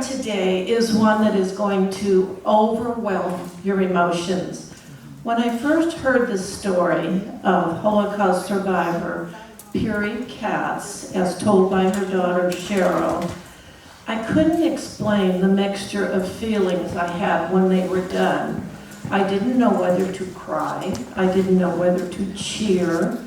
program today is one that is going to overwhelm your emotions. When I first heard the story of Holocaust survivor Piri Katz, as told by her daughter Cheryl, I couldn't explain the mixture of feelings I had when they were done. I didn't know whether to cry. I didn't know whether to cheer.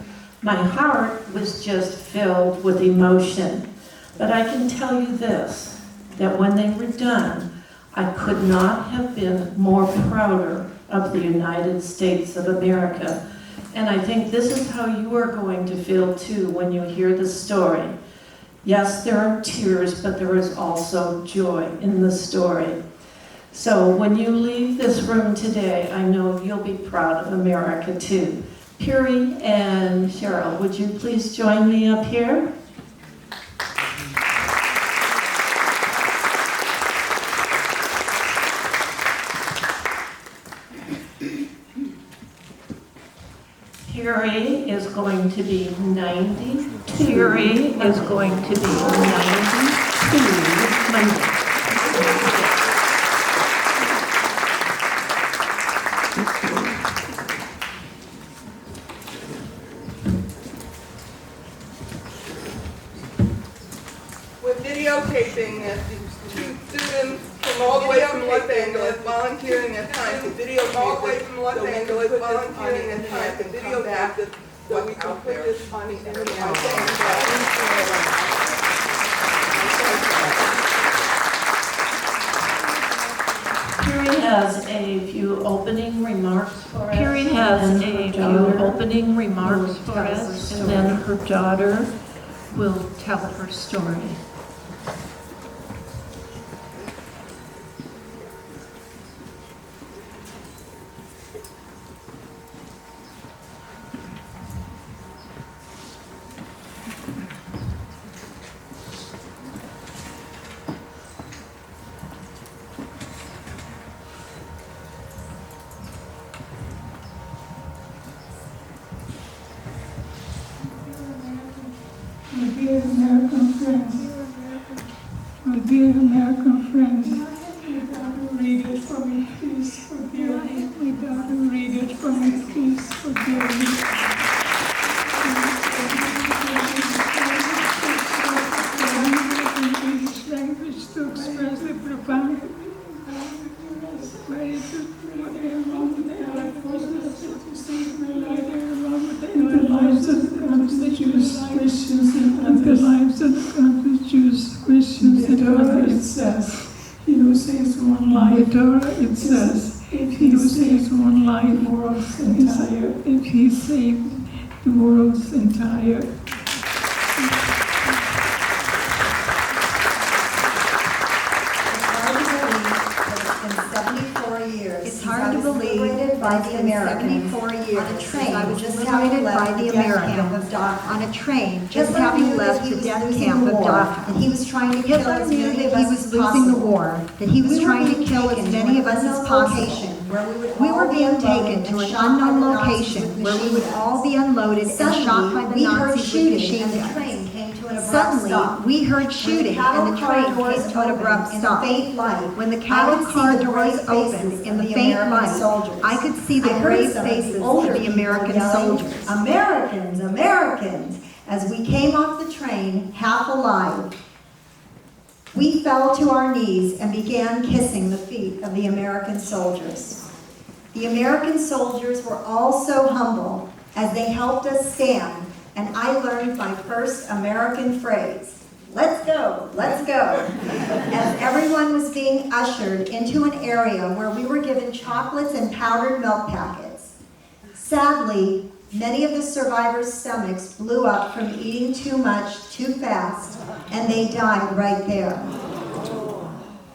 My heart was just filled with emotion. But I can tell you this, that when they were done, I could not have been more prouder of the United States of America. And I think this is how you are going to feel too when you hear the story. Yes, there are tears, but there is also joy in the story. So when you leave this room today, I know you'll be proud of America too. Piri and Cheryl, would you please join me up here? Piri is going to be 90. Piri is going to be 92 Monday. We're videotaping this. Two students from all the way from Los Angeles volunteering their time to videotape all the way from Los Angeles volunteering their time to videotape this so we can put this on the internet. Piri has a few opening remarks for us. Piri has a few opening remarks for us, and then her daughter will tell her story. My dear American friends, my dear American friends, my daughter, read it for me, please forgive me. My daughter, read it for me, please forgive me. English language to express the profound the lives of the country's Jews, Christians, and the lives of the country's Jews, Christians, and Torah it says, he who saves one life, the Torah it says, if he who saves one life, the world's entire, if he saved the world's entire. It's hard to believe that it's been 74 years on a train, I was just liberated by the Americans on a train, just having left the death camp of Dachau. That he was trying to kill as many of us as losing the war, that he was trying to kill as many of us as possible. We were being taken to an unknown location where we would all be unloaded and shot by the Nazis with machine guns. Suddenly, we heard shooting and the train came to an abrupt stop. When the cattle car doors opened in the faint light, I could see the brave faces of the American soldiers. Americans, Americans! As we came off the train, half alive, we fell to our knees and began kissing the feet of the American soldiers. The American soldiers were all so humble as they helped us stand, and I learned my first American phrase, "Let's go, let's go," as everyone was being ushered into an area where we were given chocolates and powdered milk packets. Sadly, many of the survivors' stomachs blew up from eating too much, too fast, and they died right there.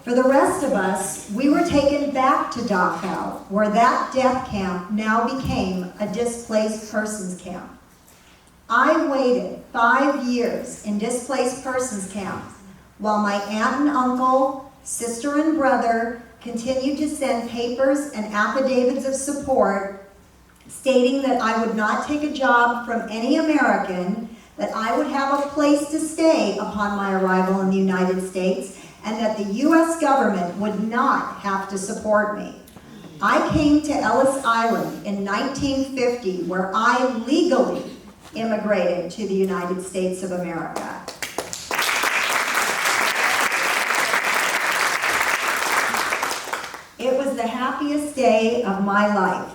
For the rest of us, we were taken back to Dachau, where that death camp now became a displaced persons camp. I waited 5 years in displaced persons camps while my aunt and uncle, sister and brother continued to send papers and affidavits of support stating that I would not take a job from any American, that I would have a place to stay upon my arrival in the United States, and that the U.S. government would not have to support me. I came to Ellis Island in 1950, where I legally immigrated to the United States of America. It was the happiest day of my life.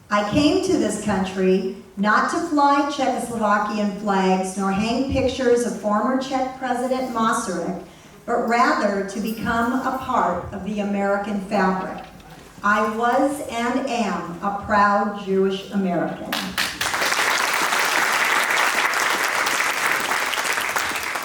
I came to this country not to fly Czechoslovakian flags nor hang pictures of former Czech President Masaryk, but rather to become a part of the American fabric. I was and am a proud Jewish American.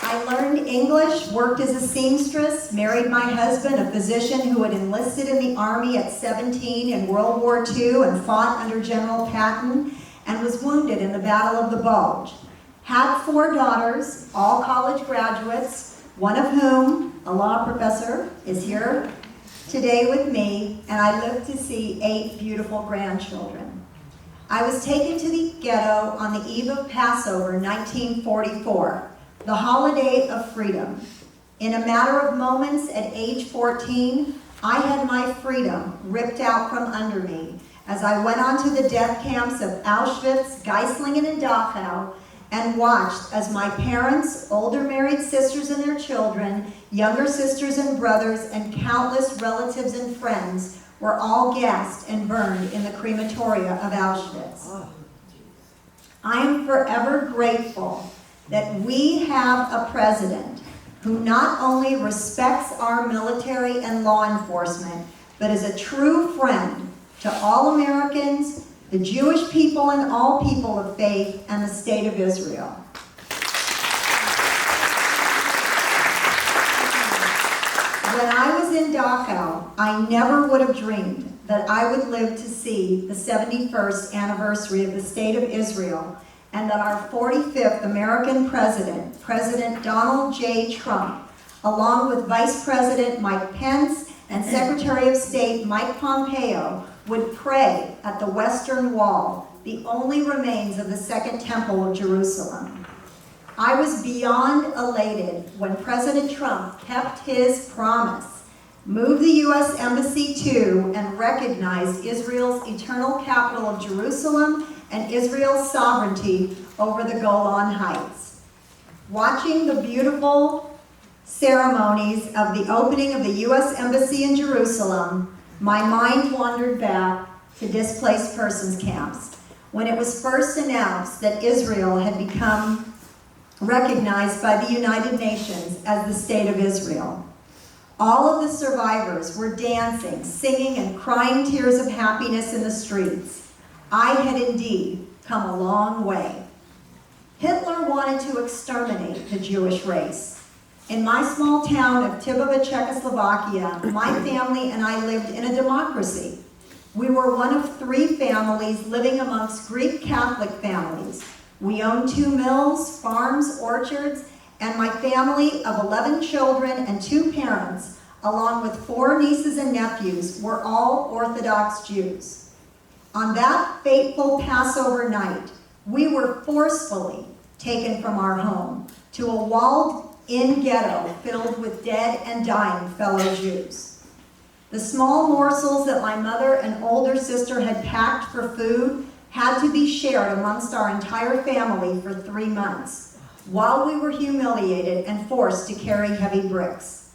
I learned English, worked as a seamstress, married my husband, a physician who had enlisted in the Army at 17 in World War II and fought under General Patton, and was wounded in the Battle of the Bulge. Had 4 daughters, all college graduates, one of whom, a law professor, is here today with me, and I lived to see 8 beautiful grandchildren. I was taken to the ghetto on the eve of Passover 1944, the holiday of freedom. In a matter of moments at age 14, I had my freedom ripped out from under me as I went on to the death camps of Auschwitz, Geislingen, and Dachau, and watched as my parents, older married sisters and their children, younger sisters and brothers, and countless relatives and friends were all gassed and burned in the crematoria of Auschwitz. I am forever grateful that we have a president who not only respects our military and law enforcement, but is a true friend to all Americans, the Jewish people and all people of faith, and the state of Israel. When I was in Dachau, I never would have dreamed that I would live to see the 71st anniversary of the state of Israel, and that our 45th American president, President Donald J. Trump, along with Vice President Mike Pence and Secretary of State Mike Pompeo, would pray at the Western Wall, the only remains of the Second Temple of Jerusalem. I was beyond elated when President Trump kept his promise, moved the U.S. Embassy to and recognized Israel's eternal capital of Jerusalem and Israel's sovereignty over the Golan Heights. Watching the beautiful ceremonies of the opening of the U.S. Embassy in Jerusalem, my mind wandered back to displaced persons camps when it was first announced that Israel had become recognized by the United Nations as the State of Israel. All of the survivors were dancing, singing, and crying tears of happiness in the streets. I had indeed come a long way. Hitler wanted to exterminate the Jewish race. In my small town of Tibova, Czechoslovakia, my family and I lived in a democracy. We were one of 3 families living amongst Greek Catholic families. We owned 2 mills, farms, orchards, and my family of 11 children and 2 parents, along with 4 nieces and nephews, were all Orthodox Jews. On that fateful Passover night, we were forcefully taken from our home to a walled-in ghetto filled with dead and dying fellow Jews. The small morsels that my mother and older sister had packed for food had to be shared amongst our entire family for 3 months, while we were humiliated and forced to carry heavy bricks.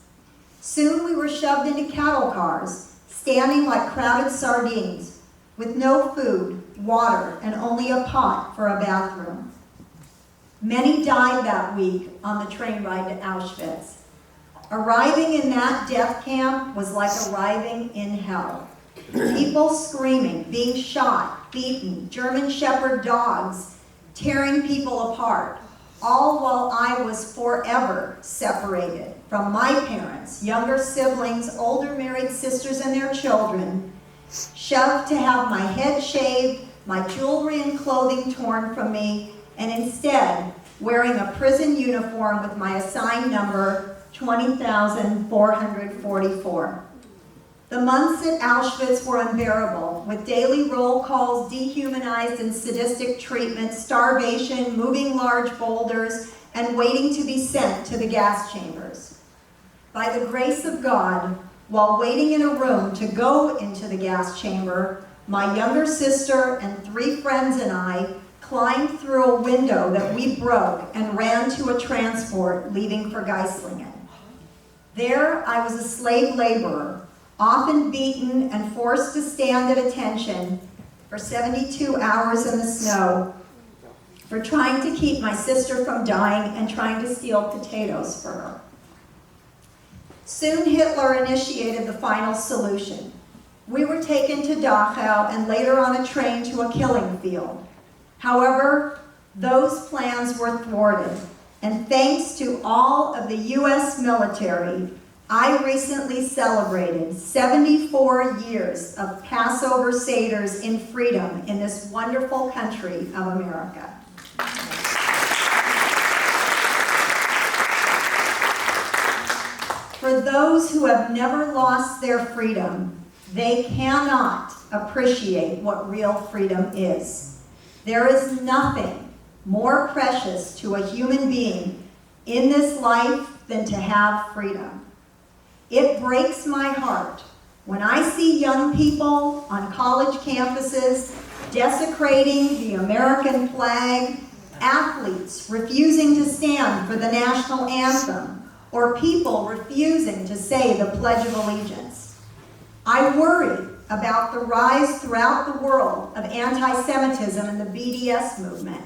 Soon we were shoved into cattle cars, standing like crowded sardines, with no food, water, and only a pot for a bathroom. Many died that week on the train ride to Auschwitz. Arriving in that death camp was like arriving in hell. People screaming, being shot, beaten, German Shepherd dogs tearing people apart, all while I was forever separated from my parents, younger siblings, older married sisters and their children, shoved to have my head shaved, my jewelry and clothing torn from me, and instead wearing a prison uniform with my assigned number 20,444. The months at Auschwitz were unbearable, with daily roll calls, dehumanized and sadistic treatment, starvation, moving large boulders, and waiting to be sent to the gas chambers. By the grace of God, while waiting in a room to go into the gas chamber, my younger sister and 3 friends and I climbed through a window that we broke and ran to a transport leaving for Geislingen. There, I was a slave laborer, often beaten and forced to stand at attention for 72 hours in the snow for trying to keep my sister from dying and trying to steal potatoes for her. Soon Hitler initiated the final solution. We were taken to Dachau and later on a train to a killing field. However, those plans were thwarted, and thanks to all of the U.S. military, I recently celebrated 74 years of Passover Seders in freedom in this wonderful country of America. For those who have never lost their freedom, they cannot appreciate what real freedom is. There is nothing more precious to a human being in this life than to have freedom. It breaks my heart when I see young people on college campuses desecrating the American flag, athletes refusing to stand for the national anthem, or people refusing to say the Pledge of Allegiance. I worry about the rise throughout the world of anti-Semitism and the BDS movement.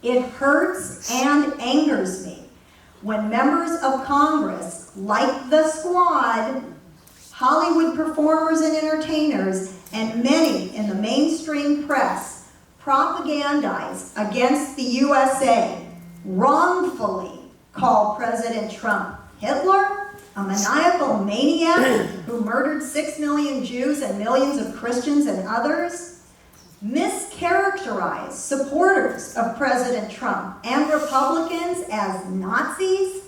It hurts and angers me when members of Congress, like the Squad, Hollywood performers and entertainers, and many in the mainstream press propagandize against the USA, wrongfully call President Trump Hitler, a maniacal maniac who murdered 6 million Jews and millions of Christians and others, mischaracterize supporters of President Trump and Republicans as Nazis,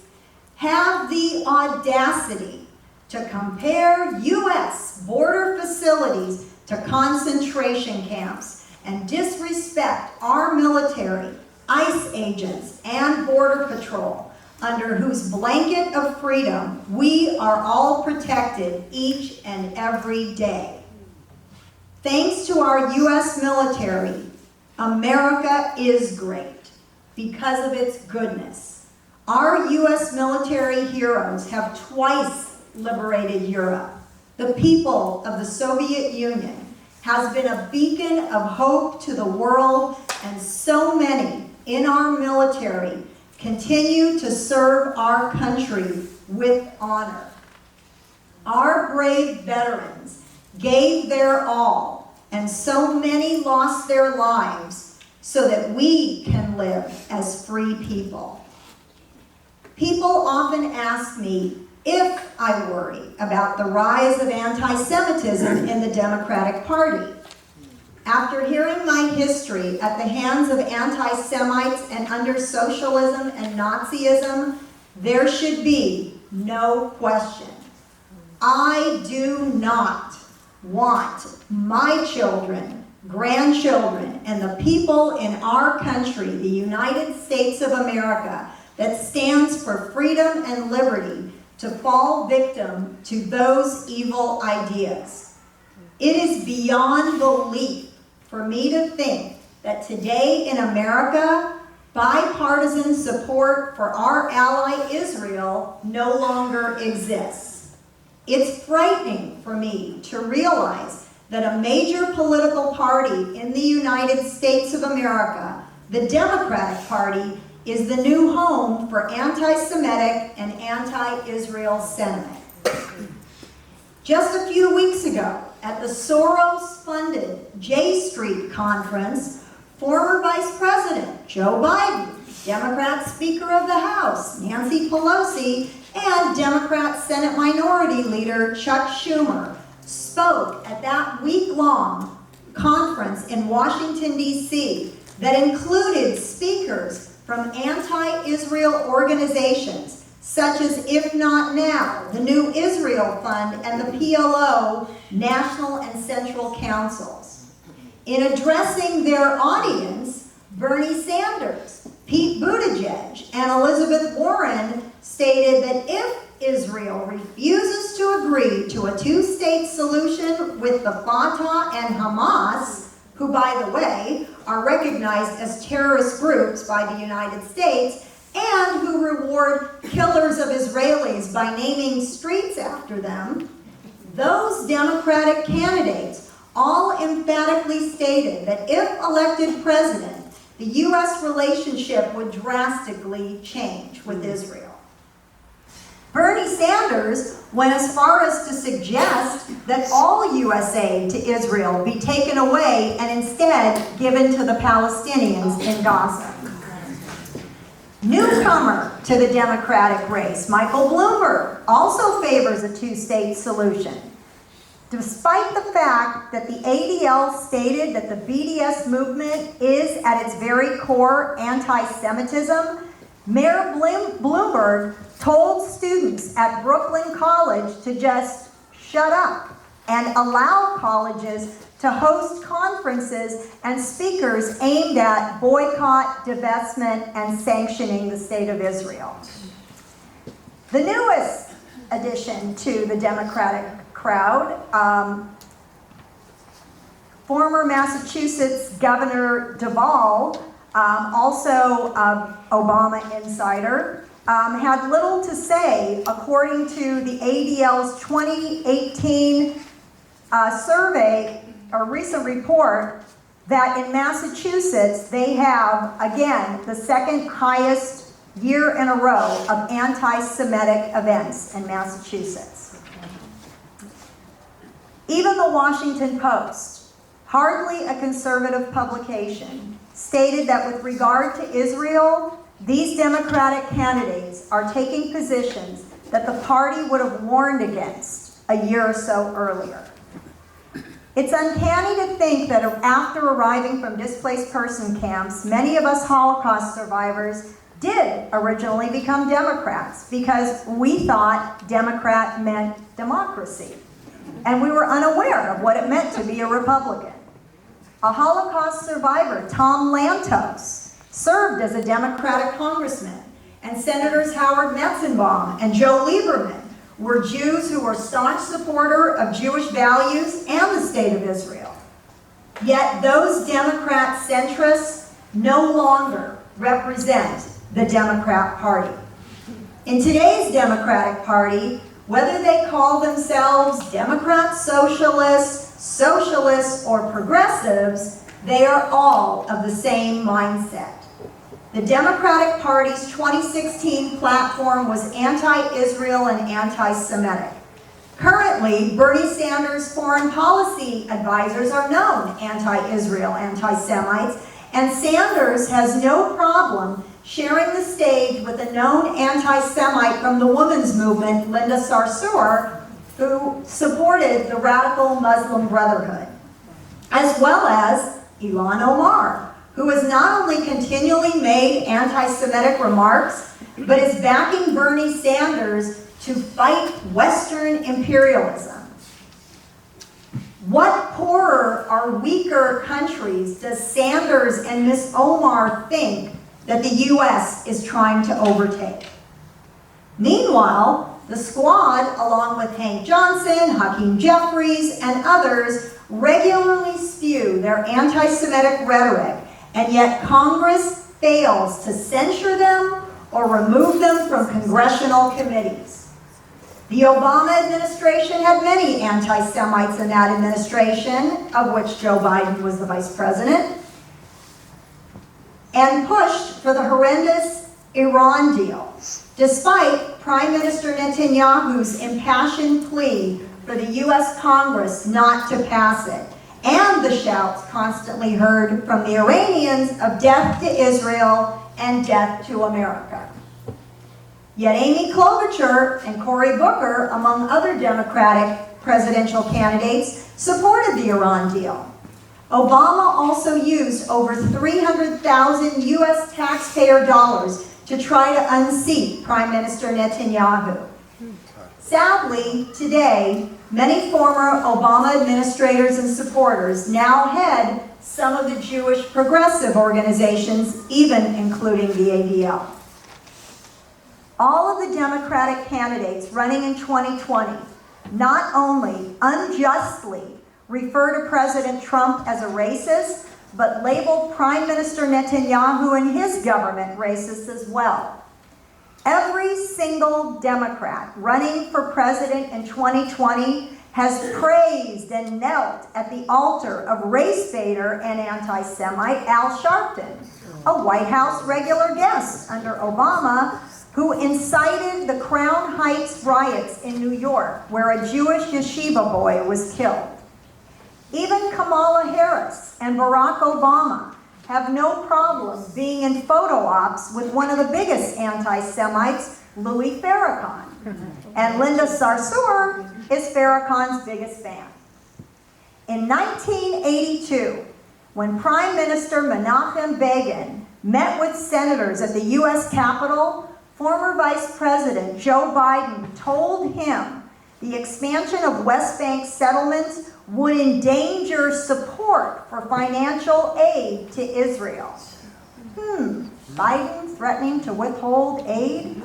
have the audacity to compare U.S. border facilities to concentration camps and disrespect our military, ICE agents, and Border Patrol, under whose blanket of freedom we are all protected each and every day. Thanks to our U.S. military, America is great because of its goodness. Our U.S. military heroes have twice liberated Europe. The people of the Soviet Union has been a beacon of hope to the world, and so many in our military continue to serve our country with honor. Our brave veterans gave their all, and so many lost their lives so that we can live as free people. People often ask me if I worry about the rise of anti-Semitism in the Democratic Party. After hearing my history at the hands of anti-Semites and under socialism and Nazism, there should be no question. I do not want my children, grandchildren, and the people in our country, the United States of America, that stands for freedom and liberty, to fall victim to those evil ideas. It is beyond belief for me to think that today in America, bipartisan support for our ally Israel no longer exists. It's frightening for me to realize that a major political party in the United States of America, the Democratic Party, is the new home for anti-Semitic and anti-Israel sentiment. Just a few weeks ago, at the Soros-funded J Street Conference, former Vice President Joe Biden, Democrat Speaker of the House Nancy Pelosi, and Democrat Senate Minority Leader Chuck Schumer spoke at that week-long conference in Washington, D.C. that included speakers from anti-Israel organizations such as If Not Now, the New Israel Fund, and the PLO National and Central Councils. In addressing their audience, Bernie Sanders, Pete Buttigieg, and Elizabeth Warren stated that if Israel refuses to agree to a two-state solution with the Fatah and Hamas, who, by the way, are recognized as terrorist groups by the United States, and who reward killers of Israelis by naming streets after them, those Democratic candidates all emphatically stated that if elected president, the U.S. relationship would drastically change with Israel. Bernie Sanders went as far as to suggest that all U.S. aid to Israel be taken away and instead given to the Palestinians in Gaza. Newcomer to the Democratic race, Michael Bloomberg, also favors a two-state solution. Despite the fact that the ADL stated that the BDS movement is at its very core anti-Semitism, Mayor Bloomberg told students at Brooklyn College to just shut up and allow colleges to host conferences and speakers aimed at boycott, divestment, and sanctioning the state of Israel. The newest addition to the Democratic crowd, former Massachusetts Governor Duvall, also Obama insider, had little to say, according to the ADL's 2018 survey, a recent report, that in Massachusetts they have, again, the second highest year in a row of anti-Semitic events in Massachusetts. Even the Washington Post, hardly a conservative publication, stated that with regard to Israel, these Democratic candidates are taking positions that the party would have warned against a year or so earlier. It's uncanny to think that after arriving from displaced person camps, many of us Holocaust survivors did originally become Democrats because we thought Democrat meant democracy, and we were unaware of what it meant to be a Republican. A Holocaust survivor, Tom Lantos, served as a Democratic congressman, and Senators Howard Metzenbaum and Joe Lieberman were Jews who were staunch supporters of Jewish values and the state of Israel. Yet those Democrat centrists no longer represent the Democrat Party. In today's Democratic Party, whether they call themselves Democrats, socialists, or progressives, they are all of the same mindset. The Democratic Party's 2016 platform was anti-Israel and anti-Semitic. Currently, Bernie Sanders' foreign policy advisors are known anti-Israel, anti-Semites, and Sanders has no problem sharing the stage with a known anti-Semite from the women's movement, Linda Sarsour, who supported the radical Muslim Brotherhood, as well as Ilhan Omar, who has not only continually made anti-Semitic remarks, but is backing Bernie Sanders to fight Western imperialism. What poorer or weaker countries does Sanders and Ms. Omar think that the U.S. is trying to overtake? Meanwhile, the squad, along with Hank Johnson, Hakeem Jeffries, and others, regularly spew their anti-Semitic rhetoric, and yet Congress fails to censure them or remove them from congressional committees. The Obama administration had many anti-Semites in that administration, of which Joe Biden was the vice president, and pushed for the horrendous Iran deal, despite Prime Minister Netanyahu's impassioned plea for the U.S. Congress not to pass it, and the shouts constantly heard from the Iranians of death to Israel and death to America. Yet Amy Klobuchar and Cory Booker, among other Democratic presidential candidates, supported the Iran deal. Obama also used over 300,000 U.S. taxpayer dollars to try to unseat Prime Minister Netanyahu. Sadly, today, many former Obama administrators and supporters now head some of the Jewish progressive organizations, even including the ADL. All of the Democratic candidates running in 2020 not only unjustly refer to President Trump as a racist, but labeled Prime Minister Netanyahu and his government racist as well. Every single Democrat running for president in 2020 has praised and knelt at the altar of race baiter and anti-Semite Al Sharpton, a White House regular guest under Obama, who incited the Crown Heights riots in New York, where a Jewish yeshiva boy was killed. Even Kamala Harris and Barack Obama have no problem being in photo ops with one of the biggest anti-Semites, Louis Farrakhan. And Linda Sarsour is Farrakhan's biggest fan. In 1982, when Prime Minister Menachem Begin met with senators at the U.S. Capitol, former Vice President Joe Biden told him the expansion of West Bank settlements would endanger support for financial aid to Israel. Biden threatening to withhold aid?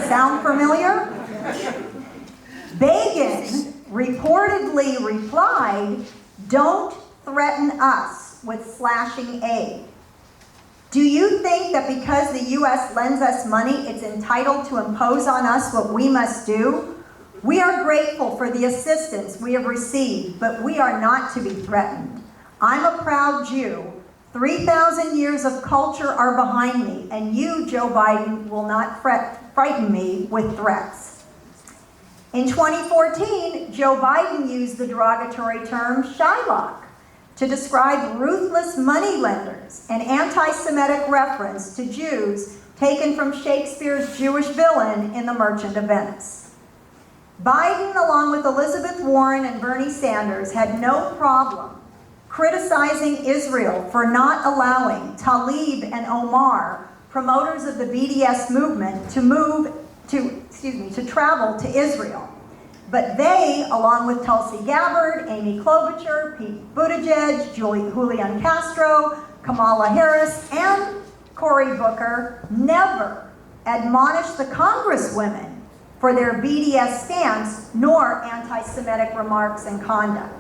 Sound familiar? Begin reportedly replied, "Don't threaten us with slashing aid." Do you think that because the U.S. lends us money, it's entitled to impose on us what we must do? We are grateful for the assistance we have received, but we are not to be threatened. I'm a proud Jew. 3,000 years of culture are behind me, and you, Joe Biden, will not frighten me with threats. In 2014, Joe Biden used the derogatory term Shylock to describe ruthless moneylenders, an anti-Semitic reference to Jews taken from Shakespeare's Jewish villain in The Merchant of Venice. Biden, along with Elizabeth Warren and Bernie Sanders, had no problem criticizing Israel for not allowing Tlaib and Omar, promoters of the BDS movement, to travel to Israel. But they, along with Tulsi Gabbard, Amy Klobuchar, Pete Buttigieg, Julian Castro, Kamala Harris, and Cory Booker, never admonished the Congresswomen for their BDS stance, nor anti-Semitic remarks and conduct.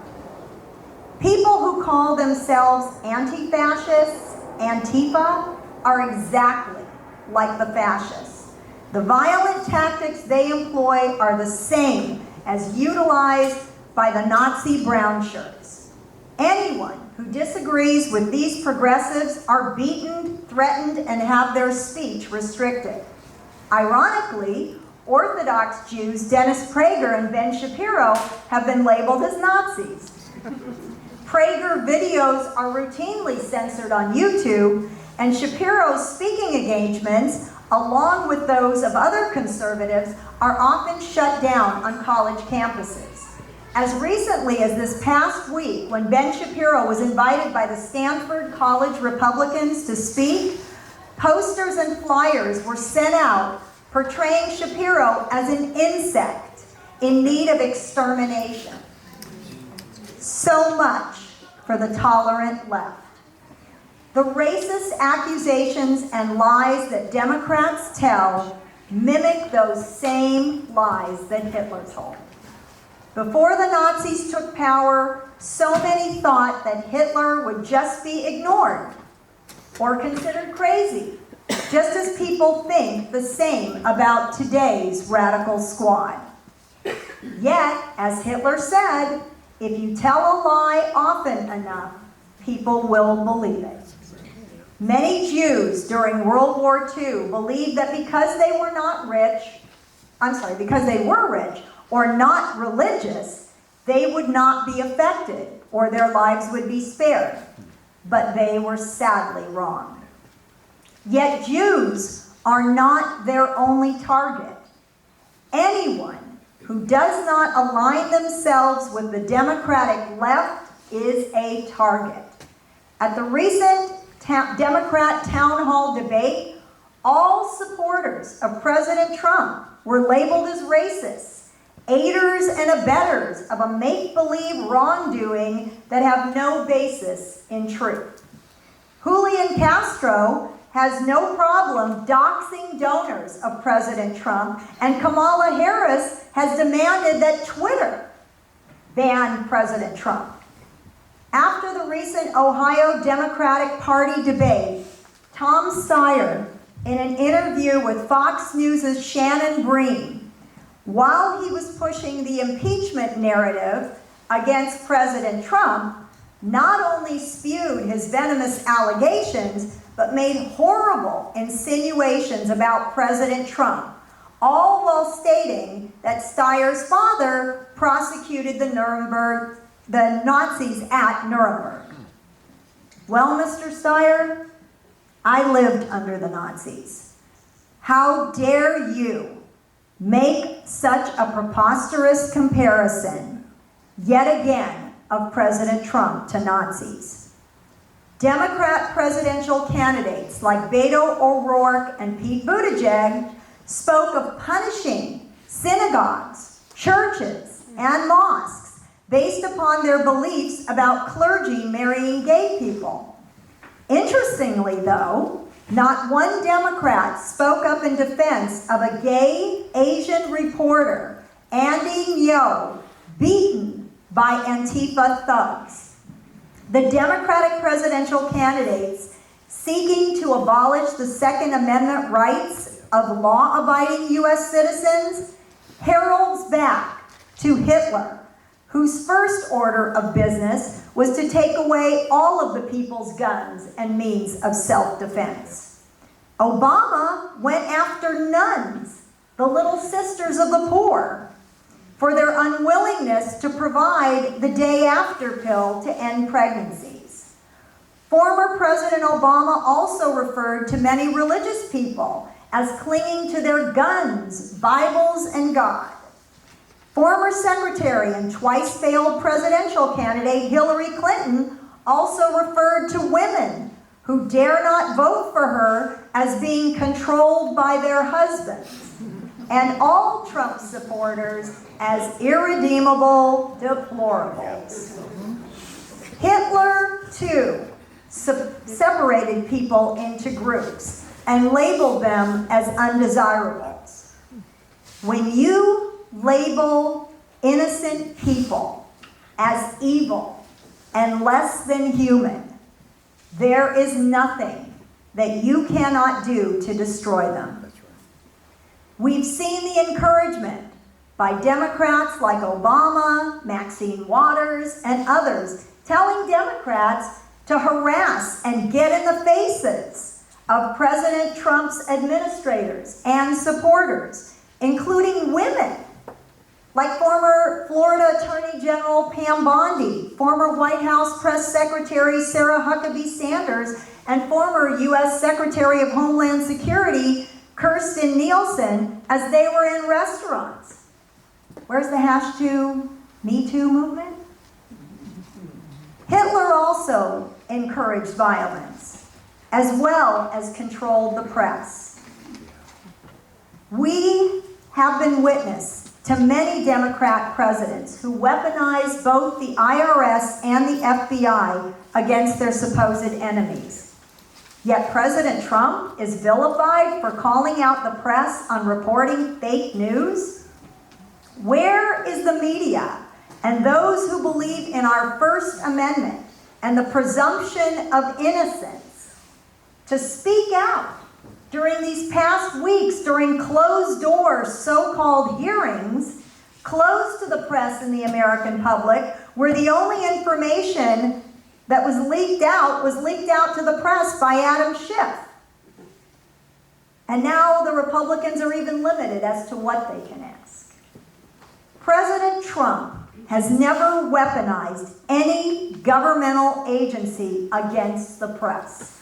People who call themselves anti-fascists, Antifa, are exactly like the fascists. The violent tactics they employ are the same as utilized by the Nazi brown shirts. Anyone who disagrees with these progressives are beaten, threatened, and have their speech restricted. Ironically, Orthodox Jews Dennis Prager and Ben Shapiro have been labeled as Nazis. Prager videos are routinely censored on YouTube, and Shapiro's speaking engagements, along with those of other conservatives, are often shut down on college campuses. As recently as this past week, when Ben Shapiro was invited by the Stanford College Republicans to speak, posters and flyers were sent out portraying Shapiro as an insect in need of extermination. So much for the tolerant left. The racist accusations and lies that Democrats tell mimic those same lies that Hitler told. Before the Nazis took power, so many thought that Hitler would just be ignored or considered crazy, just as people think the same about today's radical squad. Yet, as Hitler said, if you tell a lie often enough, people will believe it. Many Jews during World War II believed that because they were rich or not religious, they would not be affected or their lives would be spared. But they were sadly wrong. Yet Jews are not their only target. Anyone who does not align themselves with the Democratic left is a target. At the recent Democrat town hall debate, all supporters of President Trump were labeled as racists, aiders and abettors of a make-believe wrongdoing that have no basis in truth. Julian Castro has no problem doxing donors of President Trump, and Kamala Harris has demanded that Twitter ban President Trump. After the recent Ohio Democratic Party debate, Tom Steyer, in an interview with Fox News' Shannon Bream, while he was pushing the impeachment narrative against President Trump, not only spewed his venomous allegations, but made horrible insinuations about President Trump, all while stating that Steyer's father prosecuted the Nazis at Nuremberg. Well, Mr. Steyer, I lived under the Nazis. How dare you make such a preposterous comparison, yet again, of President Trump to Nazis? Democrat presidential candidates like Beto O'Rourke and Pete Buttigieg spoke of punishing synagogues, churches, and mosques based upon their beliefs about clergy marrying gay people. Interestingly, though, not one Democrat spoke up in defense of a gay Asian reporter, Andy Ngo, beaten by Antifa thugs. The Democratic presidential candidates seeking to abolish the Second Amendment rights of law-abiding U.S. citizens heralds back to Hitler, whose first order of business was to take away all of the people's guns and means of self-defense. Obama went after nuns, the little sisters of the poor, for their unwillingness to provide the day-after pill to end pregnancies. Former President Obama also referred to many religious people as clinging to their guns, Bibles, and God. Former Secretary and twice-failed presidential candidate Hillary Clinton also referred to women who dare not vote for her as being controlled by their husbands, and all Trump supporters as irredeemable deplorables. Hitler, too, separated people into groups and labeled them as undesirables. When you label innocent people as evil and less than human, there is nothing that you cannot do to destroy them. We've seen the encouragement by Democrats like Obama, Maxine Waters, and others telling Democrats to harass and get in the faces of President Trump's administrators and supporters, including women, like former Florida Attorney General Pam Bondi, former White House Press Secretary Sarah Huckabee Sanders, and former U.S. Secretary of Homeland Security Kirstjen Nielsen, as they were in restaurants. Where's the #MeToo movement? Hitler also encouraged violence, as well as controlled the press. We have been witness to many Democrat presidents who weaponize both the IRS and the FBI against their supposed enemies. Yet President Trump is vilified for calling out the press on reporting fake news? Where is the media and those who believe in our First Amendment and the presumption of innocence to speak out during these past weeks, during closed-door so-called hearings, closed to the press and the American public, where the only information that was leaked out to the press by Adam Schiff? And now the Republicans are even limited as to what they can ask. President Trump has never weaponized any governmental agency against the press.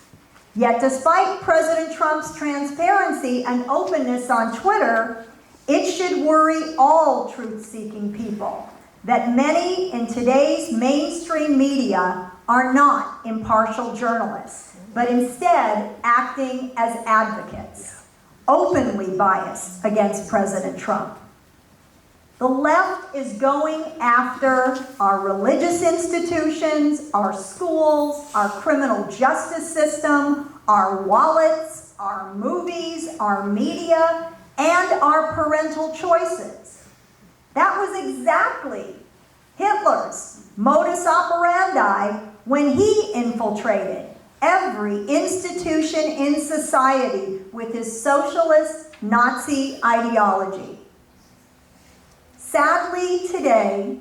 Yet despite President Trump's transparency and openness on Twitter, it should worry all truth-seeking people that many in today's mainstream media are not impartial journalists, but instead acting as advocates, openly biased against President Trump. The left is going after our religious institutions, our schools, our criminal justice system, our wallets, our movies, our media, and our parental choices. That was exactly Hitler's modus operandi when he infiltrated every institution in society with his socialist Nazi ideology. Sadly, today,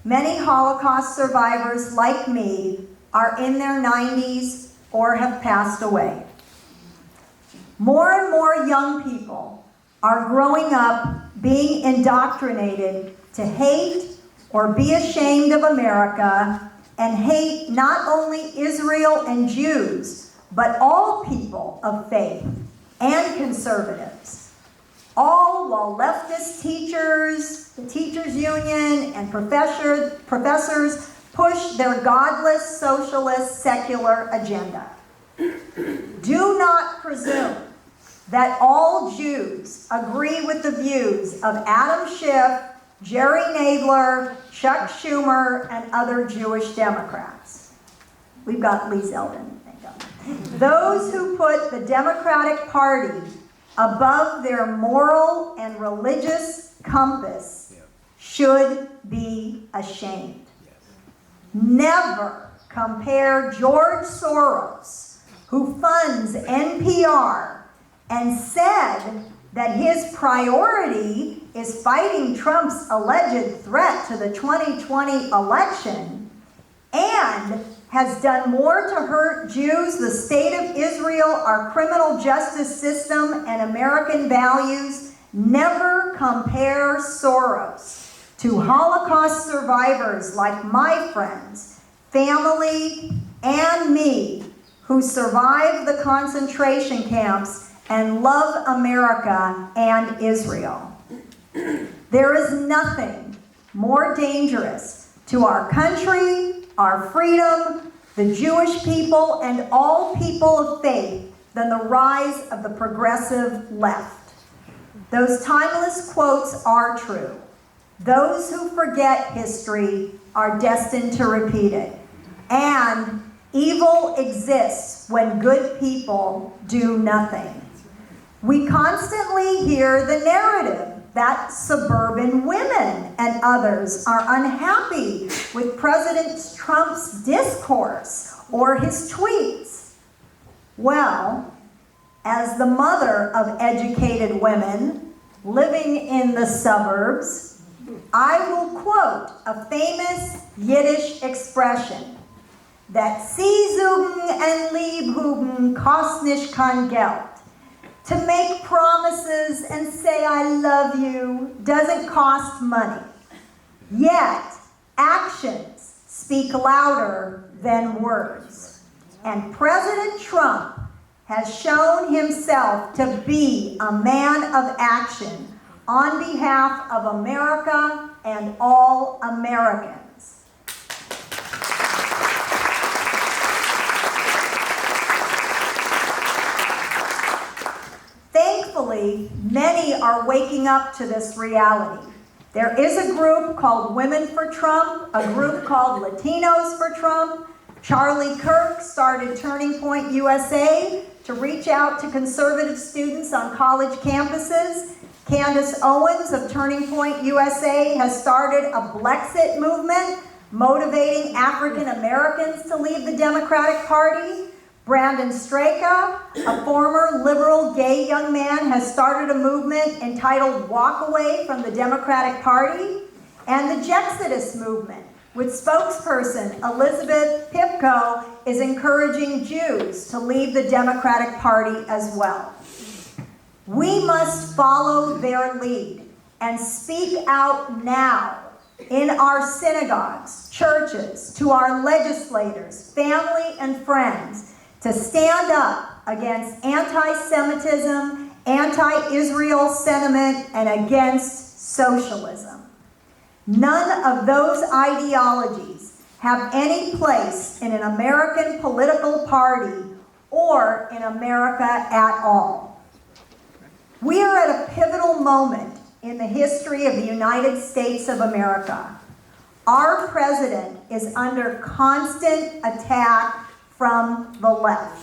many Holocaust survivors like me are in their 90s or have passed away. More and more young people are growing up being indoctrinated to hate or be ashamed of America and hate not only Israel and Jews, but all people of faith and conservatives. All while leftist teachers, the teachers union, and professors push their godless, socialist, secular agenda. Do not presume that all Jews agree with the views of Adam Schiff, Jerry Nadler, Chuck Schumer, and other Jewish Democrats. We've got Lee Zeldin, thank God. Those who put the Democratic Party above their moral and religious compass should be ashamed. Never compare George Soros, who funds NPR and said that his priority is fighting Trump's alleged threat to the 2020 election and has done more to hurt Jews, the state of Israel, our criminal justice system, and American values. Never compare Soros to Holocaust survivors like my friends, family, and me, who survived the concentration camps and love America and Israel. There is nothing more dangerous to our country, our freedom, the Jewish people, and all people of faith than the rise of the progressive left. Those timeless quotes are true. Those who forget history are destined to repeat it. And evil exists when good people do nothing. We constantly hear the narrative that suburban women and others are unhappy with President Trump's discourse or his tweets. Well, as the mother of educated women living in the suburbs, I will quote a famous Yiddish expression that "Sie zugen and liebhuben kost nicht kein Geld." To make promises and say I love you doesn't cost money. Yet, actions speak louder than words. And President Trump has shown himself to be a man of action on behalf of America and all Americans. Thankfully, many are waking up to this reality. There is a group called Women for Trump, a group called Latinos for Trump. Charlie Kirk started Turning Point USA to reach out to conservative students on college campuses. Candace Owens of Turning Point USA has started a Blexit movement, motivating African Americans to leave the Democratic Party. Brandon Straka, a former liberal gay young man, has started a movement entitled Walk Away from the Democratic Party. And the Jexodus movement, with spokesperson Elizabeth Pipko, is encouraging Jews to leave the Democratic Party as well. We must follow their lead and speak out now in our synagogues, churches, to our legislators, family, and friends, to stand up against anti-Semitism, anti-Israel sentiment, and against socialism. None of those ideologies have any place in an American political party or in America at all. We are at a pivotal moment in the history of the United States of America. Our president is under constant attack from the left.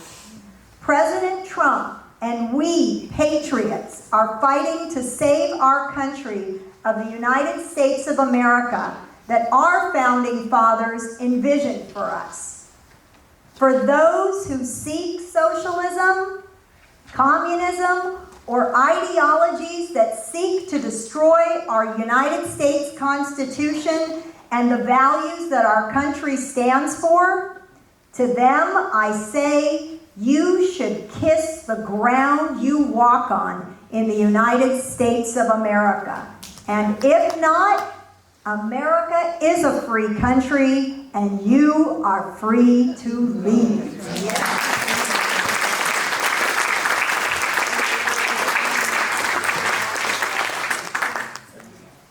President Trump and we, patriots, are fighting to save our country of the United States of America that our founding fathers envisioned for us. For those who seek socialism, communism, or ideologies that seek to destroy our United States Constitution and the values that our country stands for, to them I say, you should kiss the ground you walk on in the United States of America. And if not, America is a free country and you are free to leave.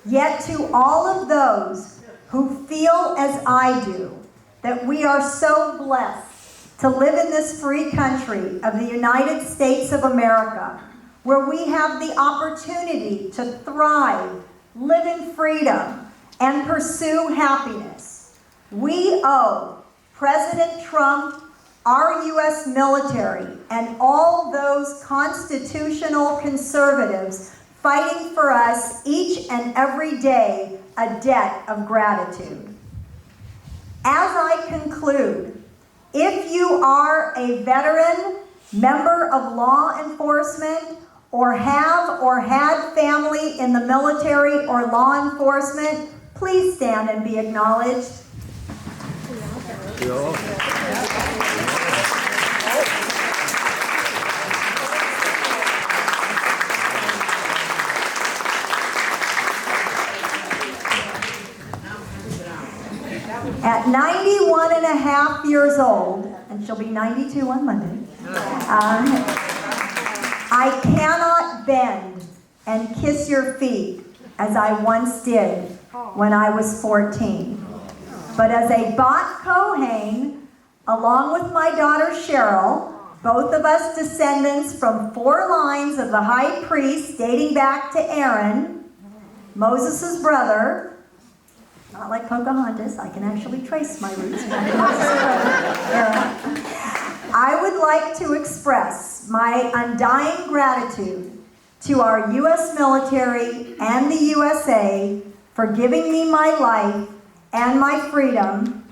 Yet to all of those who feel as I do, that we are so blessed to live in this free country of the United States of America, where we have the opportunity to thrive, live in freedom, and pursue happiness. We owe President Trump, our U.S. military, and all those constitutional conservatives fighting for us each and every day a debt of gratitude. As I conclude, if you are a veteran, member of law enforcement, or have or had family in the military or law enforcement, please stand and be acknowledged. At 91 and a half years old, and she'll be 92 on Monday, I cannot bend and kiss your feet as I once did when I was 14. But as a Bat Kohen, along with my daughter Cheryl, both of us descendants from 4 lines of the high priest dating back to Aaron, Moses' brother, not like Pocahontas, I can actually trace my roots back to Moses' brother, Aaron. I would like to express my undying gratitude to our U.S. military and the USA for giving me my life and my freedom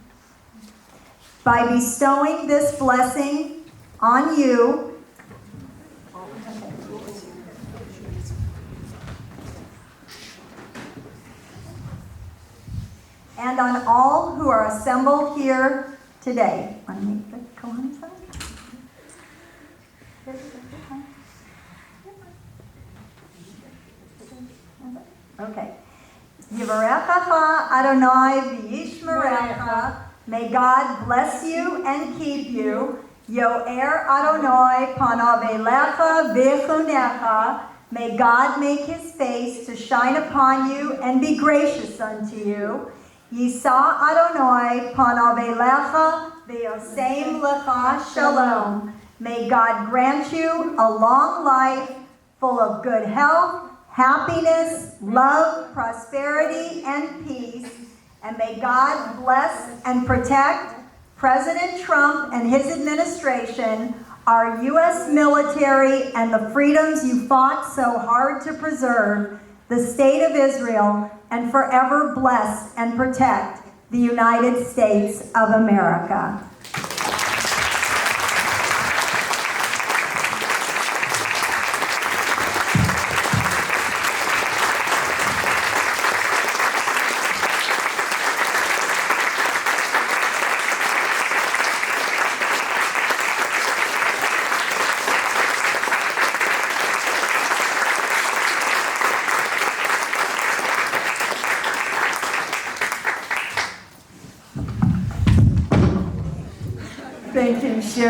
by bestowing this blessing on you. And on all who are assembled here today. Want to make the Kohanim sign? Okay. Yivarechacha Adonai v'yishmerecha. May God bless you and keep you. Yo'er Adonai panav elecha v'chunecha. May God make his face to shine upon you and be gracious unto you. Yisa Adonai panav elecha v'yosem lecha shalom. May God grant you a long life full of good health, happiness, love, prosperity, and peace. And may God bless and protect President Trump and his administration, our U.S. military, and the freedoms you fought so hard to preserve, the state of Israel, and forever bless and protect the United States of America. Thank you, Sharon.